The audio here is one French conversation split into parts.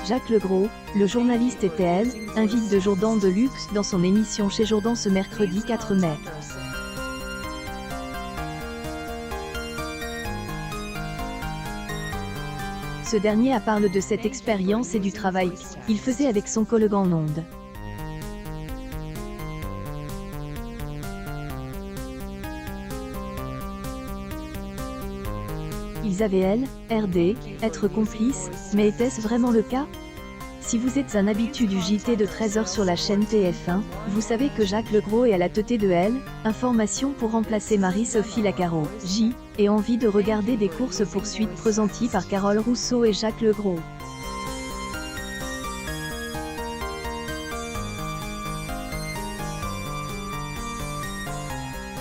Jacques Legros, le journaliste et TL, invite de Jourdan de Luxe dans son émission chez Jourdan ce mercredi 4 mai. Ce dernier a parlé de cette expérience et du travail qu'il faisait avec son collègue en ondes. Ils avaient, RD, être complices, mais était-ce vraiment le cas? Si vous êtes un habitué du JT de 13h sur la chaîne TF1, vous savez que Jacques Legros est à la tête de Information pour remplacer Marie-Sophie Lacaro, J, et envie de regarder des courses-poursuites présentées par Carole Rousseau et Jacques Legros.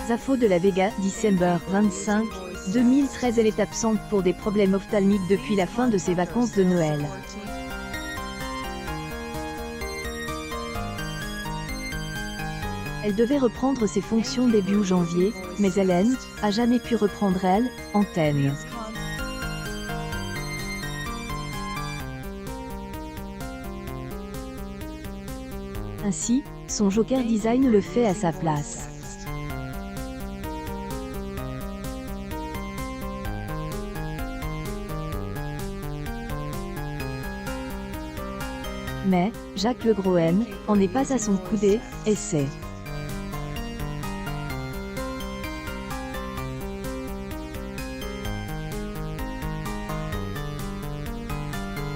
Zafo de la Vega, December 25, 2013. Elle est absente pour des problèmes ophtalmiques depuis la fin de ses vacances de Noël. Elle devait reprendre ses fonctions début janvier, mais Hélène a jamais pu reprendre antenne. Ainsi, son Joker Design le fait à sa place. Mais, Jacques Legros en n'est pas à son coup d'essai.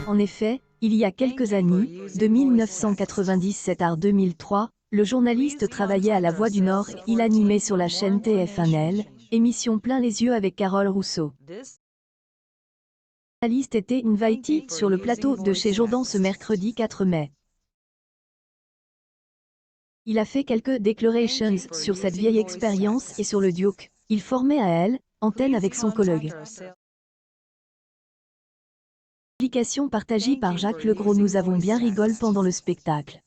En effet, il y a quelques années, de 1997 à 2003, le journaliste travaillait à La Voix du Nord et il animait sur la chaîne TF1 émission Plein les yeux avec Carole Rousseau. Le journaliste était invité sur le plateau de chez Jourdan ce mercredi 4 mai. Il a fait quelques déclarations sur cette vieille expérience et sur le duo qu'il formait à antenne avec son collègue. Publication partagée par Jacques Legros. Nous avons bien rigolé pendant le spectacle.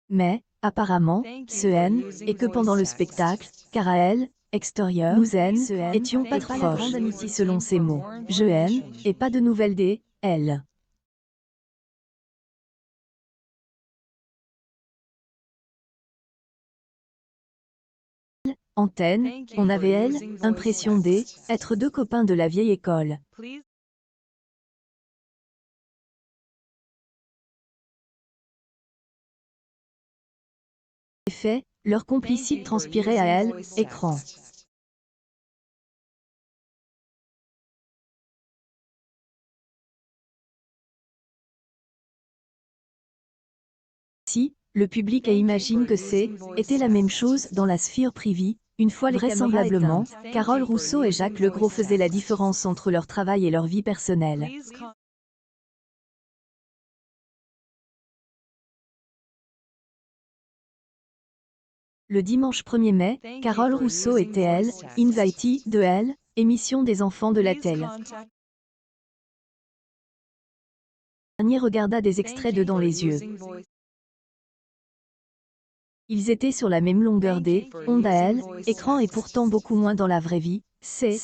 Mais, apparemment, ce est que pendant le spectacle, car à extérieur, nous étions pas trop proches. Selon ses mots, je et pas de nouvelles d'elle. Antenne, on avait impression d'être deux copains de la vieille école. En effet, leur complicité transpirait à écran. Si, le public imagine que était la même chose dans la sphère privée, une fois vraisemblablement, Carole Rousseau et Jacques Legros faisaient la différence entre leur travail et leur vie personnelle. Le dimanche 1er mai, Carole Rousseau était invitée de émission des enfants de la télé. Le dernier regarda des extraits de Dans les yeux. Ils étaient sur la même longueur d'onde à écran et pourtant beaucoup moins dans la vraie vie. Et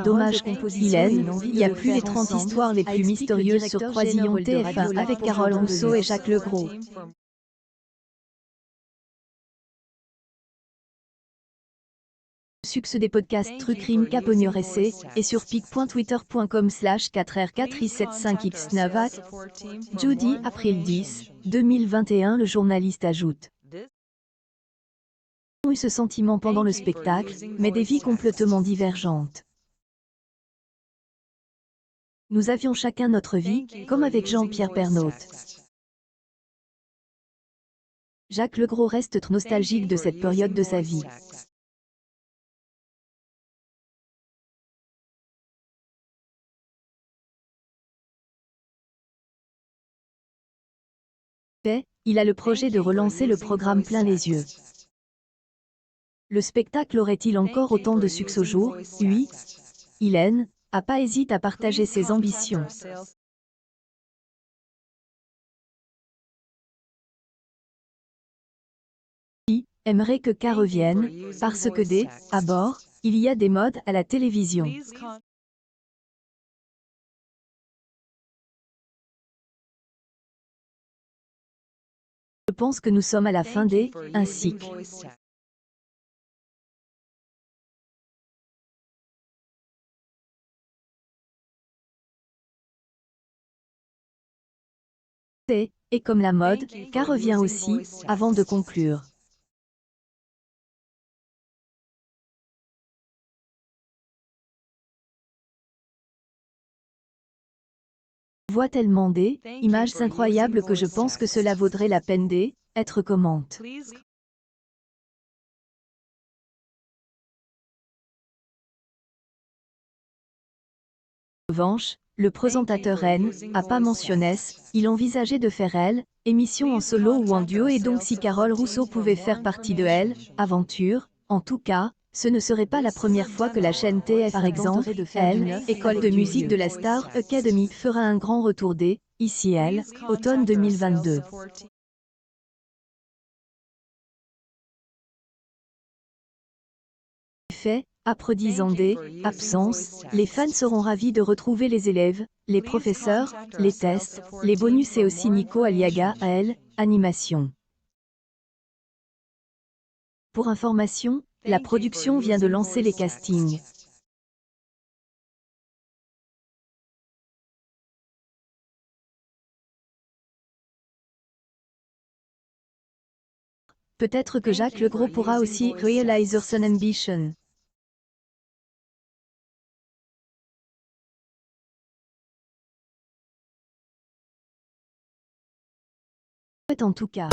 dommage, il y a plus les 30 histoires les plus mystérieuses sur Croisillon TF1 avec Carole Rousseau et Jacques Legros. Succès des podcasts Truc Rime Caponior Essai, et sur pic.twitter.com/4R4I75X9 Judy, avril 10, 2021. Le journaliste ajoute. Nous avons eu ce sentiment pendant le spectacle, mais des vies complètement divergentes. Nous avions chacun notre vie, comme avec Jean-Pierre Pernaut. Jacques Legros reste nostalgique de cette période de sa vie. Il a le projet de relancer le programme Plein les yeux. Le spectacle aurait-il encore autant de succès au jour? Oui. Hélène a pas hésité à partager ses ambitions. aimerait que K revienne, parce que dès, à bord, il y a des modes à la télévision. Je pense que nous sommes à la fin des, un cycle. Et comme la mode, K revient aussi, avant de conclure. Voit tellement des images incroyables que je pense que cela vaudrait la peine d'être commente. En revanche, le présentateur N a pas mentionné, il envisageait de faire elle, émission en solo ou en duo et donc si Carole Rousseau pouvait faire partie de elle, aventure, en tout cas, ce ne serait pas la première fois que la chaîne TF par exemple, elle, école de musique de la Star Academy, fera un grand retour ici elle, automne 2022. Fait, après 10 ans d'absence, les fans seront ravis de retrouver les élèves, les professeurs, les tests, les bonus et aussi Nico Aliaga à elle, animation. Pour information, la production vient de lancer les castings. Peut-être que Jacques Legros pourra aussi réaliser son ambition. En tout cas.